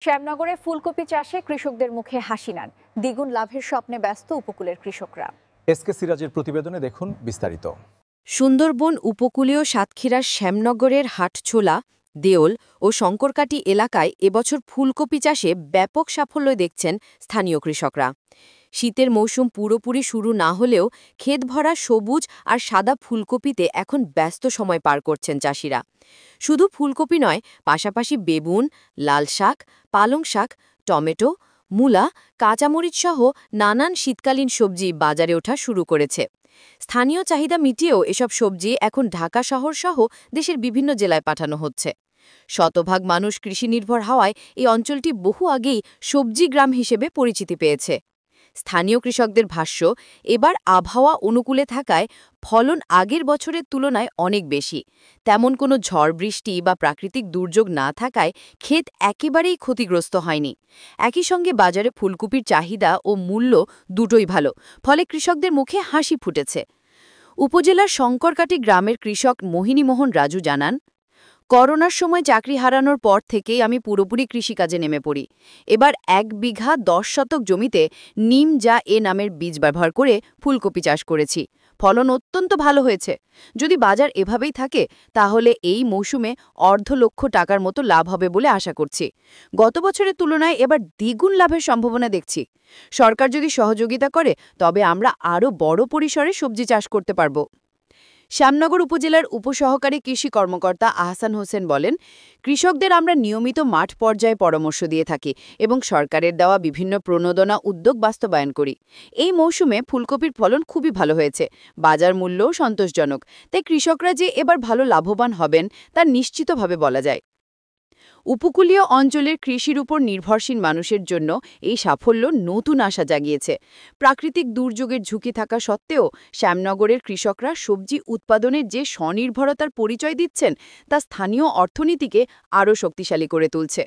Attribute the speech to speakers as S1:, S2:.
S1: শ্যামনগরে ফুলকপি চাষে কৃষকদের মুখে হাসি নান, দ্বিগুণ লাভের স্বপ্নে ব্যস্ত উপকূলের কৃষকরা।
S2: এসকে সিরাজের প্রতিবেদনে দেখুন বিস্তারিত।
S3: সুন্দরবন উপকূলীয় সাতক্ষীরার শ্যামনগরের হাটছোলা, দেওল ও শঙ্করকাটি এলাকায় এবছর ফুলকপি চাষে ব্যাপক সাফল্য দেখছেন স্থানীয় কৃষকরা। শীতের মৌসুম পুরোপুরি শুরু না হলেও ক্ষেত ভরা সবুজ আর সাদা ফুলকপিতে এখন ব্যস্ত সময় পার করছেন চাষিরা। শুধু ফুলকপি নয়, পাশাপাশি বেগুন, লাল শাক, পালং শাক, টমেটো, মূলা, কাঁচামরিচ সহ নানান শীতকালীন সবজি বাজারে ওঠা শুরু করেছে। স্থানীয় চাহিদা মিটিয়েও এসব সবজি এখন ঢাকা শহর সহ দেশের বিভিন্ন জেলায় পাঠানো হচ্ছে। শতভাগ মানুষ কৃষি নির্ভর হওয়ায় এই অঞ্চলটি বহু আগেই সবজি গ্রাম হিসেবে পরিচিতি পেয়েছে। স্থানীয় কৃষকদের ভাষ্য, এবার আবহাওয়া অনুকূলে থাকায় ফলন আগের বছরের তুলনায় অনেক বেশি। তেমন কোনো ঝড় বৃষ্টি বা প্রাকৃতিক দুর্যোগ না থাকায় ক্ষেত একেবারেই ক্ষতিগ্রস্ত হয়নি। একই সঙ্গে বাজারে ফুলকপির চাহিদা ও মূল্য দুটোই ভালো, ফলে কৃষকদের মুখে হাসি ফুটেছে। উপজেলার শঙ্করকাটি গ্রামের কৃষক মোহিনীমোহন রাজু জানান, করোনার সময় চাকরি হারানোর পর থেকেই আমি পুরোপুরি কৃষিকাজে নেমে পড়ি। এবার ১ বিঘা ১০ শতক জমিতে নিম যা এ নামের বীজ ব্যবহার করে ফুলকপি চাষ করেছি। ফলন অত্যন্ত ভালো হয়েছে। যদি বাজার এভাবেই থাকে তাহলে এই মৌসুমে ১৫০০০০ টাকার মতো লাভ হবে বলে আশা করছি। গত বছরের তুলনায় এবার দ্বিগুণ লাভের সম্ভাবনা দেখছি। সরকার যদি সহযোগিতা করে তবে আমরা আরও বড় পরিসরে সবজি চাষ করতে পারব। শ্যামনগর উপজেলার উপসহকারী কৃষি কর্মকর্তা আহসান হোসেন বলেন, কৃষকদের আমরা নিয়মিত মাঠ পর্যায়ে পরামর্শ দিয়ে থাকি এবং সরকারের দেওয়া বিভিন্ন প্রণোদনা উদ্যোগ বাস্তবায়ন করি। এই মৌসুমে ফুলকপির ফলন খুবই ভালো হয়েছে, বাজার মূল্যও সন্তোষজনক, তাই কৃষকরা যে এবার ভালো লাভবান হবেন তা নিশ্চিতভাবে বলা যায়। উপকূলীয় অঞ্চলের কৃষির উপর নির্ভরশীল মানুষের জন্য এই সাফল্য নতুন আশা জাগিয়েছে। প্রাকৃতিক দুর্যোগের ঝুঁকি থাকা সত্ত্বেও শ্যামনগরের কৃষকরা সবজি উৎপাদনের যে স্বনির্ভরতার পরিচয় দিচ্ছেন তা স্থানীয় অর্থনীতিকে আরও শক্তিশালী করে তুলছে।